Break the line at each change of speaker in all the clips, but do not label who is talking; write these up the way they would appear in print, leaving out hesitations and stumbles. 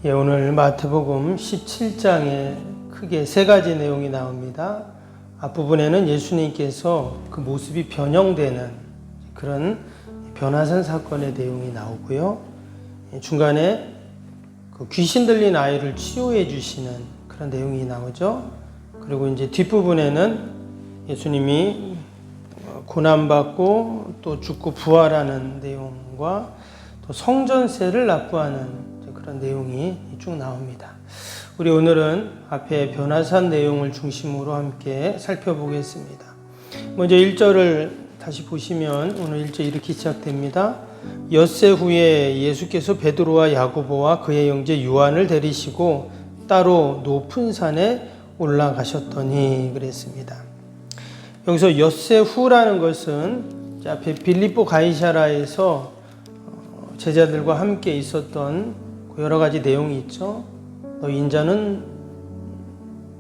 오늘 마태복음 17장에 크게 세 가지 내용이 나옵니다. 앞부분에는 예수님께서 그 모습이 변형되는 그런 변화산 사건의 내용이 나오고요. 중간에 그 귀신 들린 아이를 치유해 주시는 그런 내용이 나오죠. 그리고 이제 뒷부분에는 예수님이 고난받고 또 죽고 부활하는 내용과 또 성전세를 납부하는 그런 내용이 쭉 나옵니다. 우리 오늘은 앞에 변화산 내용을 중심으로 함께 살펴보겠습니다. 먼저 1절을 다시 보시면 오늘 1절 이렇게 시작됩니다. 엿새 후에 예수께서 베드로와 야고보와 그의 형제 요한을 데리시고 따로 높은 산에 올라가셨더니 그랬습니다. 여기서 엿새 후라는 것은 앞에 빌립보 가이사라에서 제자들과 함께 있었던 여러 가지 내용이 있죠. 너희는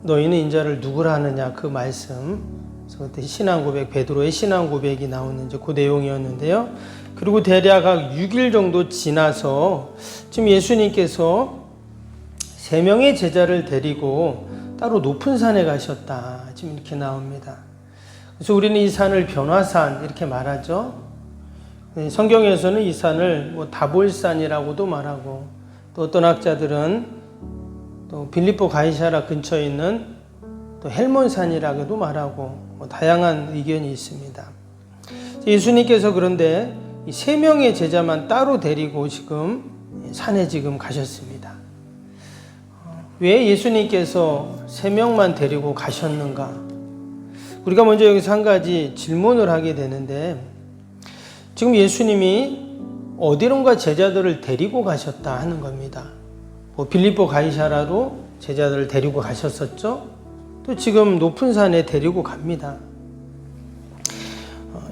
인자를 누구라 하느냐 그 말씀. 그래서 그때 신앙 고백, 베드로의 신앙 고백이 나오는 이제 그 내용이었는데요. 그리고 대략 6일 정도 지나서 지금 예수님께서 3명의 제자를 데리고 따로 높은 산에 가셨다. 지금 이렇게 나옵니다. 그래서 우리는 이 산을 변화산 이렇게 말하죠. 성경에서는 이 산을 다볼산이라고도 말하고 또 어떤 학자들은 또 빌립보 가이사라 근처에 있는 또 헬몬산이라고도 말하고 다양한 의견이 있습니다. 예수님께서 그런데 이 3명의 제자만 따로 데리고 지금 산에 지금 가셨습니다. 왜 예수님께서 3명만 데리고 가셨는가? 우리가 먼저 여기서 한 가지 질문을 하게 되는데 지금 예수님이 어디론가 제자들을 데리고 가셨다 하는 겁니다. 빌립보 가이사라로 제자들을 데리고 가셨었죠. 또 지금 높은 산에 데리고 갑니다.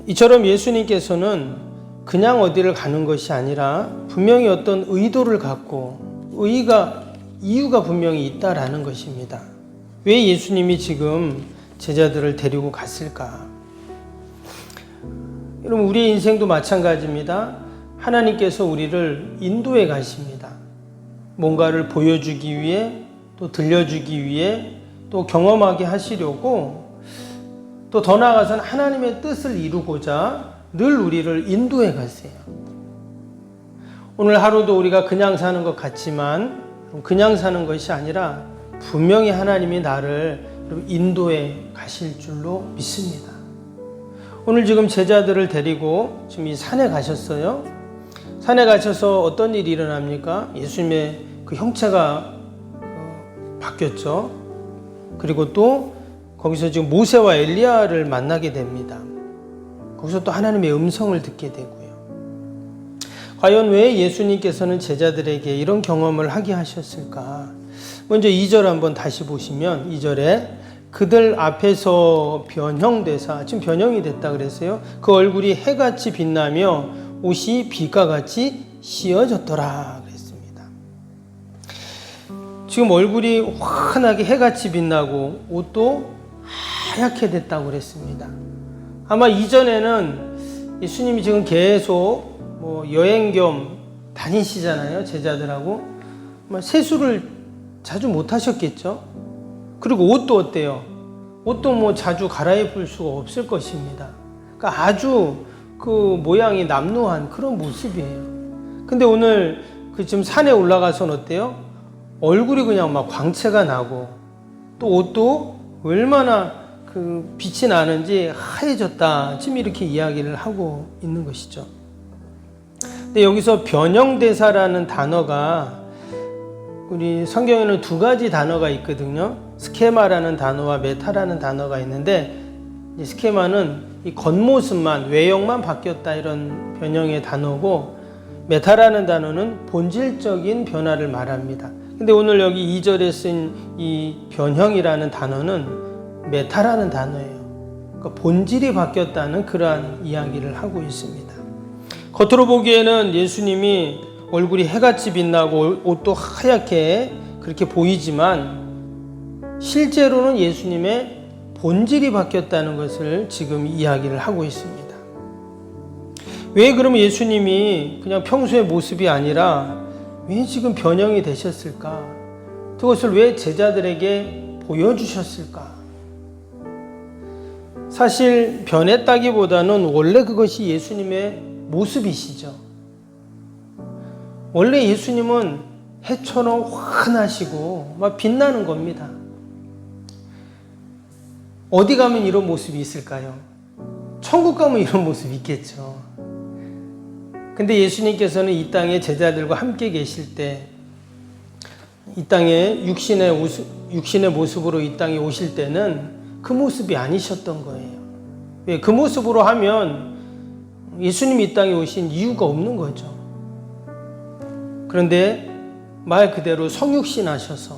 이처럼 예수님께서는 그냥 어디를 가는 것이 아니라 분명히 어떤 의도를 갖고 이유가 분명히 있다라는 것입니다. 왜 예수님이 지금 제자들을 데리고 갔을까? 여러분, 우리의 인생도 마찬가지입니다. 하나님께서 우리를 인도해 가십니다. 뭔가를 보여주기 위해, 또 들려주기 위해, 또 경험하게 하시려고, 또 더 나아가서는 하나님의 뜻을 이루고자 늘 우리를 인도해 가세요. 오늘 하루도 우리가 그냥 사는 것 같지만 그냥 사는 것이 아니라 분명히 하나님이 나를 인도해 가실 줄로 믿습니다. 오늘 지금 제자들을 데리고 지금 이 산에 가셨어요. 산에 가셔서 어떤 일이 일어납니까? 예수님의 그 형체가 바뀌었죠. 그리고 또 거기서 지금 모세와 엘리야를 만나게 됩니다. 거기서 또 하나님의 음성을 듣게 되고요. 과연 왜 예수님께서는 제자들에게 이런 경험을 하게 하셨을까? 먼저 2절 한번 다시 보시면 2절에 그들 앞에서 변형되사, 지금 변형이 됐다 그랬어요. 그 얼굴이 해같이 빛나며 옷이 빛과 같이 씌어졌더라 그랬습니다. 지금 얼굴이 환하게 해같이 빛나고 옷도 하얗게 됐다고 그랬습니다. 아마 이전에는 예수님이 지금 계속 여행 겸 다니시잖아요. 제자들하고 세수를 자주 못 하셨겠죠. 그리고 옷도 어때요? 옷도 자주 갈아입을 수가 없을 것입니다. 그러니까 아주 그 모양이 남루한 그런 모습이에요. 근데 오늘 지금 산에 올라가서는 어때요? 얼굴이 그냥 막 광채가 나고 또 옷도 얼마나 그 빛이 나는지 하얘졌다. 지금 이렇게 이야기를 하고 있는 것이죠. 근데 여기서 변형대사라는 단어가 우리 성경에는 2가지 단어가 있거든요. 스케마라는 단어와 메타라는 단어가 있는데 이 스케마는 이 겉모습만, 외형만 바뀌었다 이런 변형의 단어고 메타라는 단어는 본질적인 변화를 말합니다. 근데 오늘 여기 2절에 쓴 이 변형이라는 단어는 메타라는 단어예요. 그러니까 본질이 바뀌었다는 그러한 이야기를 하고 있습니다. 겉으로 보기에는 예수님이 얼굴이 해같이 빛나고 옷도 하얗게 그렇게 보이지만 실제로는 예수님의 본질이 바뀌었다는 것을 지금 이야기를 하고 있습니다. 왜 그러면 예수님이 그냥 평소의 모습이 아니라 왜 지금 변형이 되셨을까? 그것을 왜 제자들에게 보여주셨을까? 사실 변했다기보다는 원래 그것이 예수님의 모습이시죠. 원래 예수님은 해처럼 환하시고 막 빛나는 겁니다. 어디 가면 이런 모습이 있을까요? 천국 가면 이런 모습이 있겠죠. 근데 예수님께서는 이 땅에 제자들과 함께 계실 때, 이 땅에 육신의 모습으로 이 땅에 오실 때는 그 모습이 아니셨던 거예요. 왜? 그 모습으로 하면 예수님이 이 땅에 오신 이유가 없는 거죠. 그런데 말 그대로 성육신 하셔서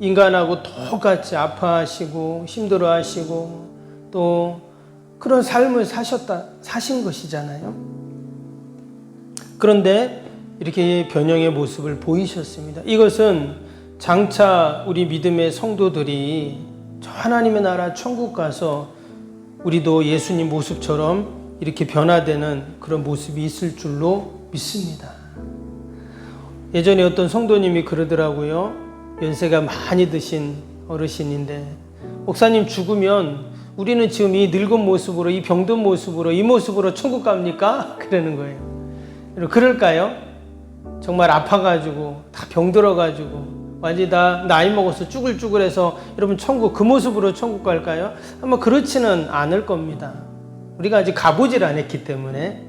인간하고 똑같이 아파하시고 힘들어하시고 또 그런 삶을 사신 것이잖아요. 그런데 이렇게 변형의 모습을 보이셨습니다. 이것은 장차 우리 믿음의 성도들이 저 하나님의 나라 천국 가서 우리도 예수님 모습처럼 이렇게 변화되는 그런 모습이 있을 줄로 믿습니다. 예전에 어떤 성도님이 그러더라고요. 연세가 많이 드신 어르신인데, 목사님 죽으면 우리는 지금 이 늙은 모습으로, 이 병든 모습으로, 이 모습으로 천국 갑니까? 그러는 거예요. 그럴까요? 정말 아파가지고 다 병들어가지고 완전히 다 나이 먹어서 쭈글쭈글해서 여러분 천국, 그 모습으로 천국 갈까요? 아마 그렇지는 않을 겁니다. 우리가 아직 가보질 않았기 때문에.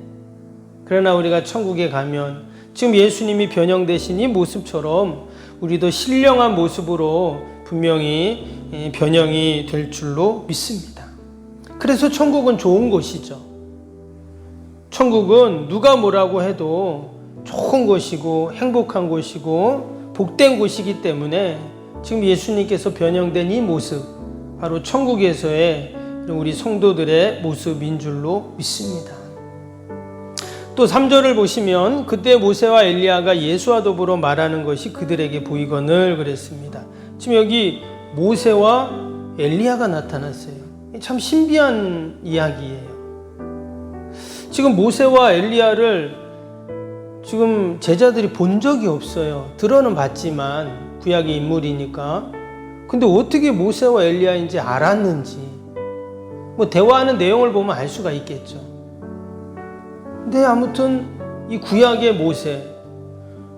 그러나 우리가 천국에 가면 지금 예수님이 변형되신 이 모습처럼 우리도 신령한 모습으로 분명히 변형이 될 줄로 믿습니다. 그래서 천국은 좋은 곳이죠. 천국은 누가 뭐라고 해도 좋은 곳이고 행복한 곳이고 복된 곳이기 때문에 지금 예수님께서 변형된 이 모습, 바로 천국에서의 우리 성도들의 모습인 줄로 믿습니다. 또 3절을 보시면 그때 모세와 엘리야가 예수와 더불어 말하는 것이 그들에게 보이거늘 그랬습니다. 지금 여기 모세와 엘리야가 나타났어요. 참 신비한 이야기예요. 지금 모세와 엘리야를 지금 제자들이 본 적이 없어요. 들어는 봤지만 구약의 인물이니까. 근데 어떻게 모세와 엘리야인지 알았는지, 뭐 대화하는 내용을 보면 알 수가 있겠죠. 근데 아무튼 이 구약의 모세,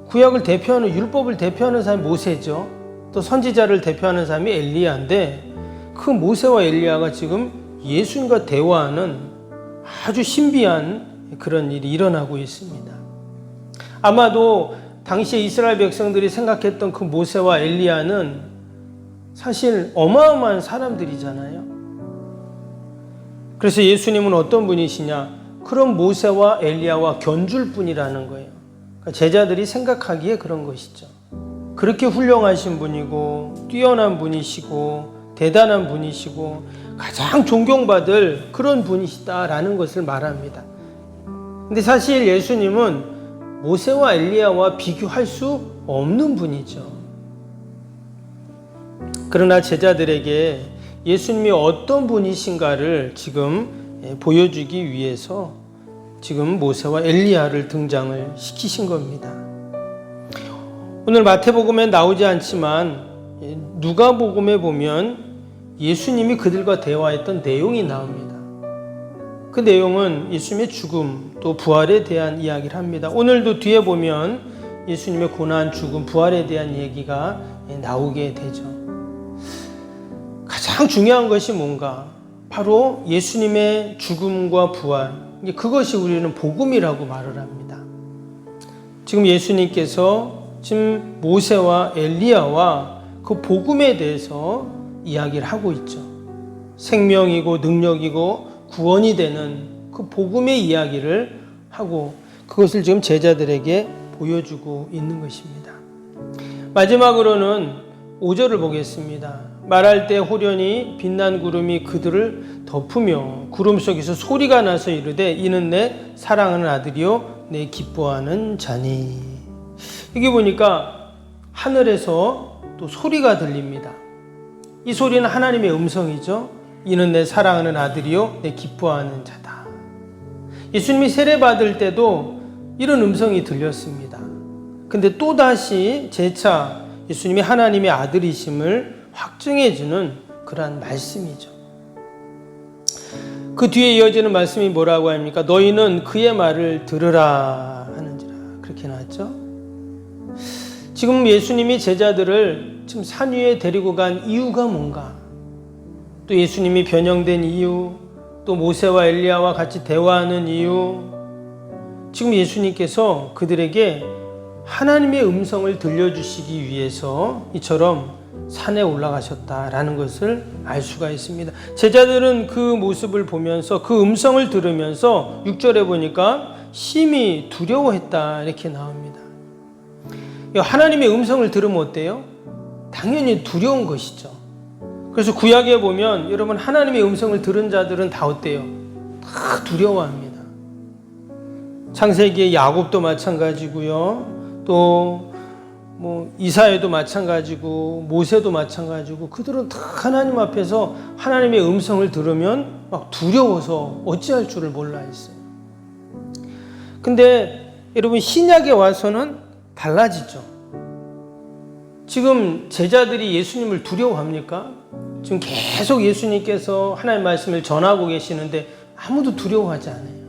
구약을 대표하는, 율법을 대표하는 사람이 모세죠. 또 선지자를 대표하는 사람이 엘리야인데, 그 모세와 엘리야가 지금 예수님과 대화하는 아주 신비한 그런 일이 일어나고 있습니다. 아마도 당시에 이스라엘 백성들이 생각했던 그 모세와 엘리야는 사실 어마어마한 사람들이잖아요. 그래서 예수님은 어떤 분이시냐? 그런 모세와 엘리야와 견줄 뿐이라는 거예요. 그러니까 제자들이 생각하기에 그런 것이죠. 그렇게 훌륭하신 분이고 뛰어난 분이시고 대단한 분이시고 가장 존경받을 그런 분이시다라는 것을 말합니다. 근데 사실 예수님은 모세와 엘리야와 비교할 수 없는 분이죠. 그러나 제자들에게 예수님이 어떤 분이신가를 지금 보여주기 위해서 지금 모세와 엘리야를 등장을 시키신 겁니다. 오늘 마태복음에 나오지 않지만 누가복음에 보면 예수님이 그들과 대화했던 내용이 나옵니다. 그 내용은 예수님의 죽음 또 부활에 대한 이야기를 합니다. 오늘도 뒤에 보면 예수님의 고난, 죽음, 부활에 대한 얘기가 나오게 되죠. 가장 중요한 것이 뭔가? 바로 예수님의 죽음과 부활, 그것이 우리는 복음이라고 말을 합니다. 지금 예수님께서 지금 모세와 엘리야와 그 복음에 대해서 이야기를 하고 있죠. 생명이고 능력이고 구원이 되는 그 복음의 이야기를 하고 그것을 지금 제자들에게 보여주고 있는 것입니다. 마지막으로는 5절을 보겠습니다. 말할 때 호련히 빛난 구름이 그들을 덮으며 구름 속에서 소리가 나서 이르되 이는 내 사랑하는 아들이요 내 기뻐하는 자니. 여기 보니까 하늘에서 또 소리가 들립니다. 이 소리는 하나님의 음성이죠. 이는 내 사랑하는 아들이요 내 기뻐하는 자다. 예수님이 세례 받을 때도 이런 음성이 들렸습니다. 근데 또다시 재차 예수님이 하나님의 아들이심을 확증해주는 그러한 말씀이죠. 그 뒤에 이어지는 말씀이 뭐라고 합니까? 너희는 그의 말을 들으라 하는지라. 그렇게 나왔죠. 지금 예수님이 제자들을 지금 산 위에 데리고 간 이유가 뭔가? 또 예수님이 변형된 이유, 또 모세와 엘리야와 같이 대화하는 이유, 지금 예수님께서 그들에게 하나님의 음성을 들려주시기 위해서 이처럼 산에 올라가셨다라는 것을 알 수가 있습니다. 제자들은 그 모습을 보면서 그 음성을 들으면서 6절에 보니까 심히 두려워했다 이렇게 나옵니다. 하나님의 음성을 들으면 어때요? 당연히 두려운 것이죠. 그래서 구약에 보면 여러분 하나님의 음성을 들은 자들은 다 어때요? 다 두려워합니다. 창세기의 야곱도 마찬가지고요. 또 이사야도 마찬가지고 모세도 마찬가지고 그들은 다 하나님 앞에서 하나님의 음성을 들으면 막 두려워서 어찌할 줄을 몰라 했어요. 근데 여러분 신약에 와서는 달라지죠. 지금 제자들이 예수님을 두려워합니까? 지금 계속 예수님께서 하나님의 말씀을 전하고 계시는데 아무도 두려워하지 않아요.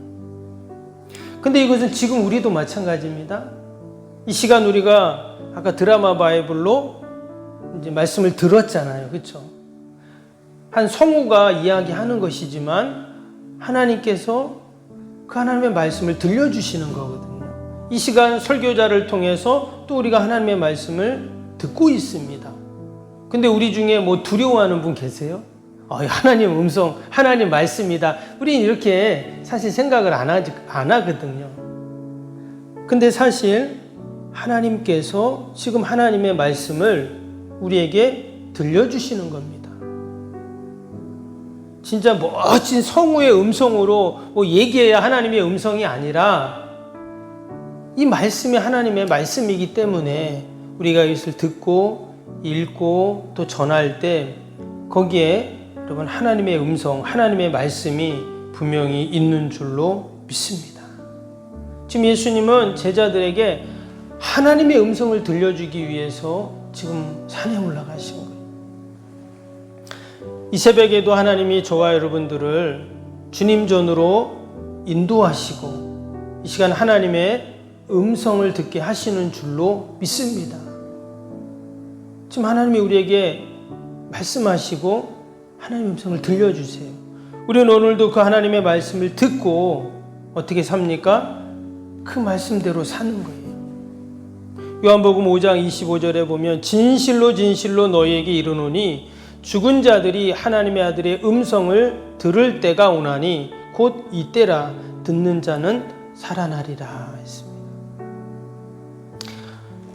근데 이것은 지금 우리도 마찬가지입니다. 이 시간 우리가 아까 드라마 바이블로 이제 말씀을 들었잖아요. 그렇죠? 한 성우가 이야기하는 것이지만 하나님께서 그 하나님의 말씀을 들려주시는 거거든요. 이 시간 설교자를 통해서 또 우리가 하나님의 말씀을 듣고 있습니다. 근데 우리 중에 두려워하는 분 계세요? 하나님 음성, 하나님 말씀이다. 우리는 이렇게 사실 생각을 안 하거든요. 근데 사실 하나님께서 지금 하나님의 말씀을 우리에게 들려주시는 겁니다. 진짜 멋진 성우의 음성으로 얘기해야 하나님의 음성이 아니라 이 말씀이 하나님의 말씀이기 때문에 우리가 이것을 듣고 읽고 또 전할 때 거기에 여러분 하나님의 음성, 하나님의 말씀이 분명히 있는 줄로 믿습니다. 지금 예수님은 제자들에게 하나님의 음성을 들려주기 위해서 지금 산에 올라가신 거예요. 이 새벽에도 하나님이 저와 여러분들을 주님 전으로 인도하시고 이 시간 하나님의 음성을 듣게 하시는 줄로 믿습니다. 지금 하나님이 우리에게 말씀하시고 하나님의 음성을 들려주세요. 우리는 오늘도 그 하나님의 말씀을 듣고 어떻게 삽니까? 그 말씀대로 사는 거예요. 요한복음 5장 25절에 보면 진실로 진실로 너희에게 이르노니 죽은 자들이 하나님의 아들의 음성을 들을 때가 오나니 곧 이때라 듣는 자는 살아나리라 했습니다.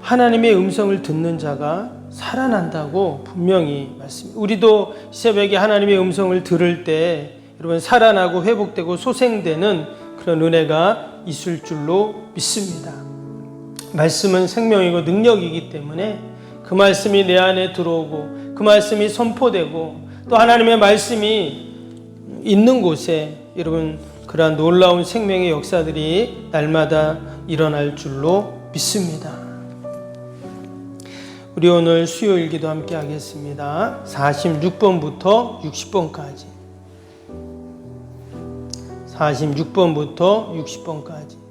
하나님의 음성을 듣는 자가 살아난다고 분명히 말씀입니다. 우리도 새벽에 하나님의 음성을 들을 때 여러분 살아나고 회복되고 소생되는 그런 은혜가 있을 줄로 믿습니다. 말씀은 생명이고 능력이기 때문에 그 말씀이 내 안에 들어오고 그 말씀이 선포되고 또 하나님의 말씀이 있는 곳에 여러분 그러한 놀라운 생명의 역사들이 날마다 일어날 줄로 믿습니다. 우리 오늘 수요일 기도 함께 하겠습니다. 46번부터 60번까지 46번부터 60번까지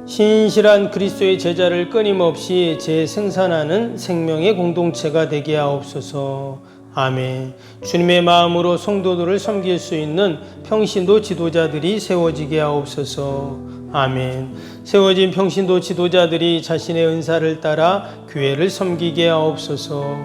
신실한 그리스도의 제자를 끊임없이 재생산하는 생명의 공동체가 되게 하옵소서. 아멘. 주님의 마음으로 성도들을 섬길 수 있는 평신도 지도자들이 세워지게 하옵소서. 아멘. 세워진 평신도 지도자들이 자신의 은사를 따라 교회를 섬기게 하옵소서.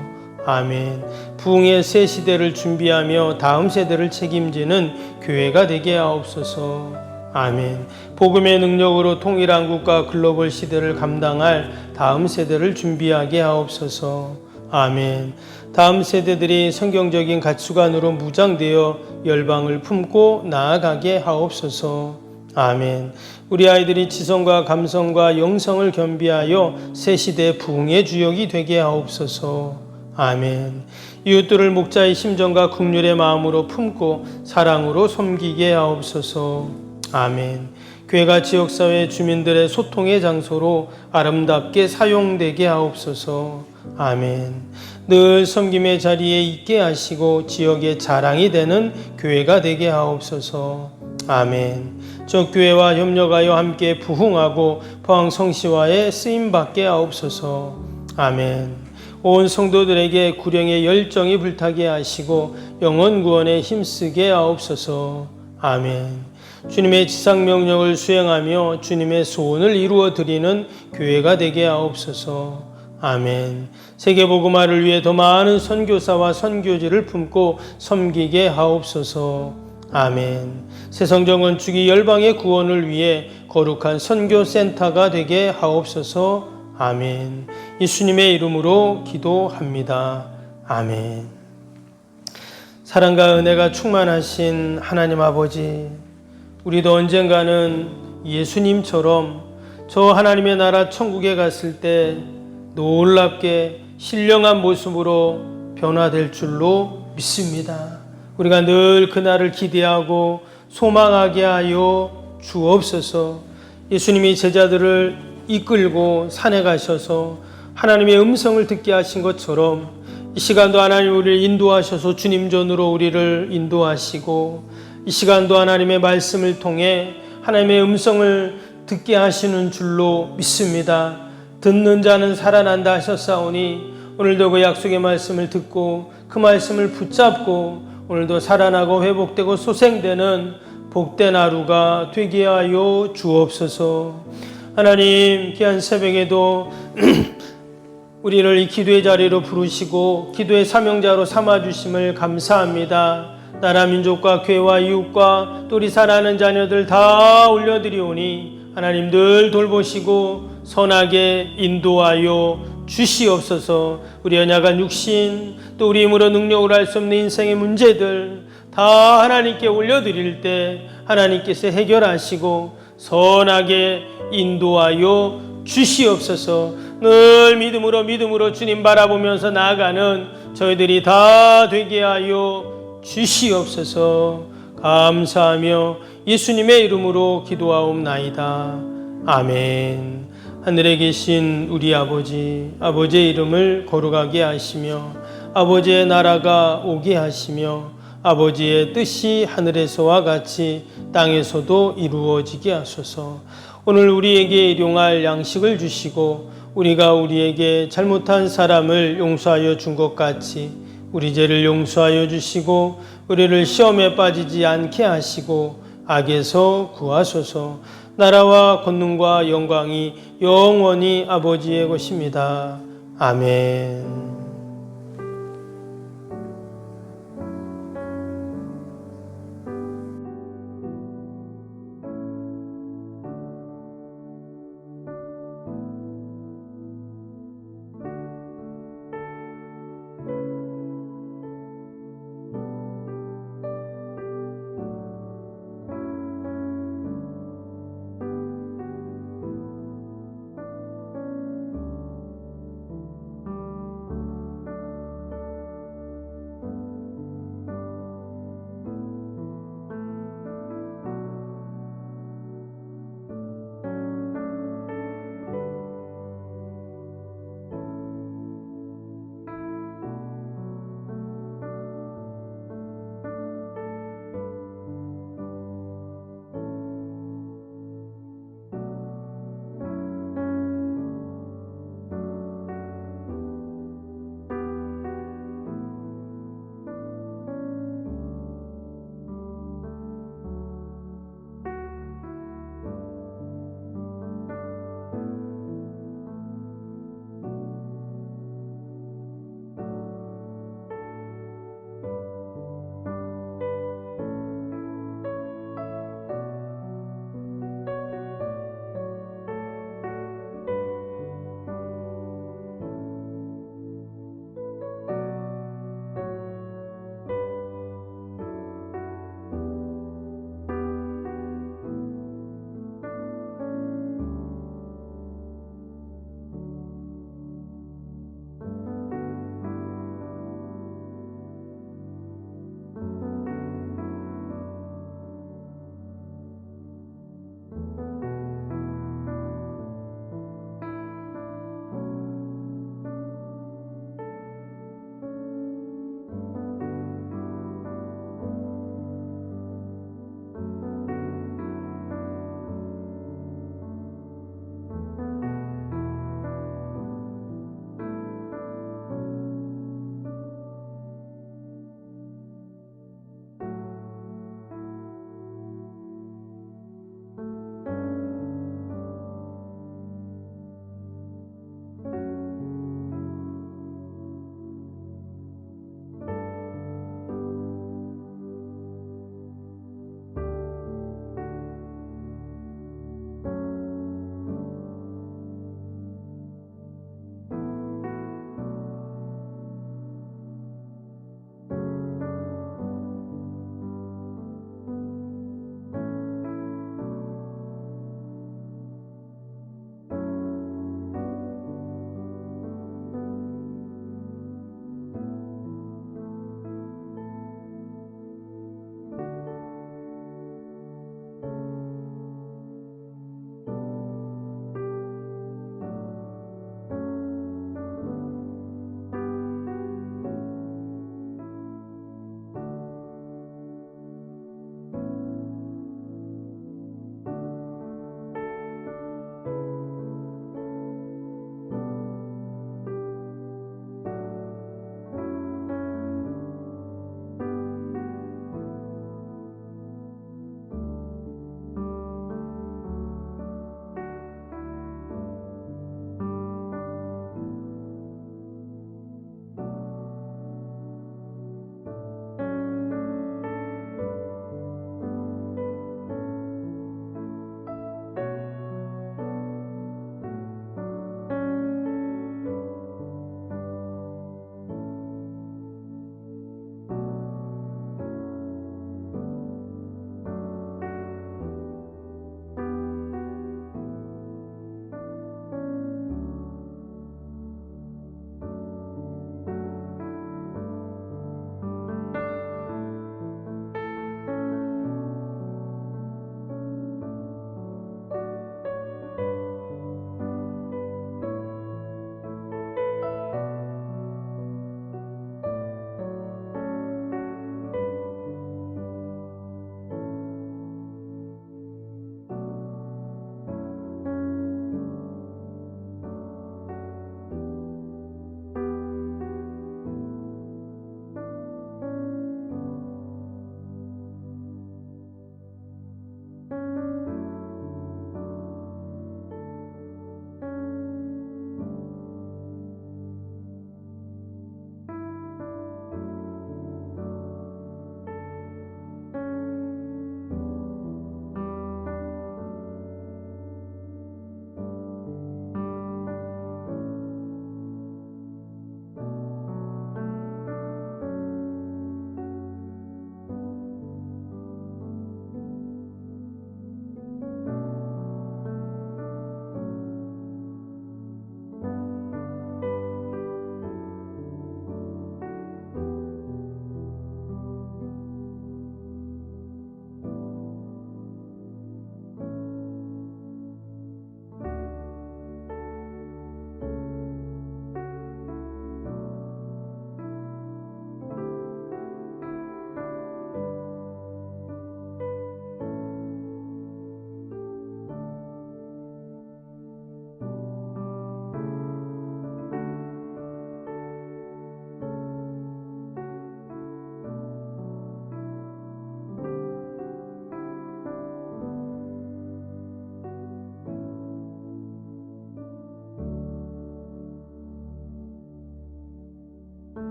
아멘. 부흥의 새 시대를 준비하며 다음 세대를 책임지는 교회가 되게 하옵소서. 아멘. 복음의 능력으로 통일한 국가 글로벌 시대를 감당할 다음 세대를 준비하게 하옵소서. 아멘. 다음 세대들이 성경적인 가치관으로 무장되어 열방을 품고 나아가게 하옵소서. 아멘. 우리 아이들이 지성과 감성과 영성을 겸비하여 새 시대 부흥의 주역이 되게 하옵소서. 아멘. 이웃들을 목자의 심정과 긍휼의 마음으로 품고 사랑으로 섬기게 하옵소서. 아멘. 교회가 지역사회 주민들의 소통의 장소로 아름답게 사용되게 하옵소서. 아멘. 늘 섬김의 자리에 있게 하시고 지역의 자랑이 되는 교회가 되게 하옵소서. 아멘. 저 교회와 협력하여 함께 부흥하고 포항 성시와에 쓰임받게 하옵소서. 아멘. 온 성도들에게 구령의 열정이 불타게 하시고 영혼 구원에 힘쓰게 하옵소서. 아멘. 주님의 지상명령을 수행하며 주님의 소원을 이루어 드리는 교회가 되게 하옵소서. 아멘. 세계복음화를 위해 더 많은 선교사와 선교지를 품고 섬기게 하옵소서. 아멘. 새성정 건축이 열방의 구원을 위해 거룩한 선교센터가 되게 하옵소서. 아멘. 예수님의 이름으로 기도합니다. 아멘. 사랑과 은혜가 충만하신 하나님 아버지, 우리도 언젠가는 예수님처럼 저 하나님의 나라 천국에 갔을 때 놀랍게 신령한 모습으로 변화될 줄로 믿습니다. 우리가 늘 그날을 기대하고 소망하게 하여 주옵소서. 예수님이 제자들을 이끌고 산에 가셔서 하나님의 음성을 듣게 하신 것처럼 이 시간도 하나님 우리를 인도하셔서 주님 전으로 우리를 인도하시고 이 시간도 하나님의 말씀을 통해 하나님의 음성을 듣게 하시는 줄로 믿습니다. 듣는 자는 살아난다 하셨사오니 오늘도 그 약속의 말씀을 듣고 그 말씀을 붙잡고 오늘도 살아나고 회복되고 소생되는 복된 하루가 되게 하여 주옵소서. 하나님, 귀한 새벽에도 우리를 이 기도의 자리로 부르시고 기도의 사명자로 삼아주심을 감사합니다. 나라 민족과 교회와 이웃과 또 우리 사랑하는 자녀들 다 올려드리오니 하나님 늘 돌보시고 선하게 인도하여 주시옵소서. 우리 연약한 육신 또 우리 힘으로 능력으로 할 수 없는 인생의 문제들 다 하나님께 올려드릴 때 하나님께서 해결하시고 선하게 인도하여 주시옵소서. 늘 믿음으로 주님 바라보면서 나아가는 저희들이 다 되게 하여 주시옵소서. 감사하며 예수님의 이름으로 기도하옵나이다. 아멘. 하늘에 계신 우리 아버지, 아버지의 이름을 거룩하게 하시며 아버지의 나라가 오게 하시며 아버지의 뜻이 하늘에서와 같이 땅에서도 이루어지게 하소서. 오늘 우리에게 일용할 양식을 주시고 우리가 우리에게 잘못한 사람을 용서하여 준 것 같이 우리 죄를 용서하여 주시고 우리를 시험에 빠지지 않게 하시고 악에서 구하소서. 나라와 권능과 영광이 영원히 아버지의 것입니다. 아멘.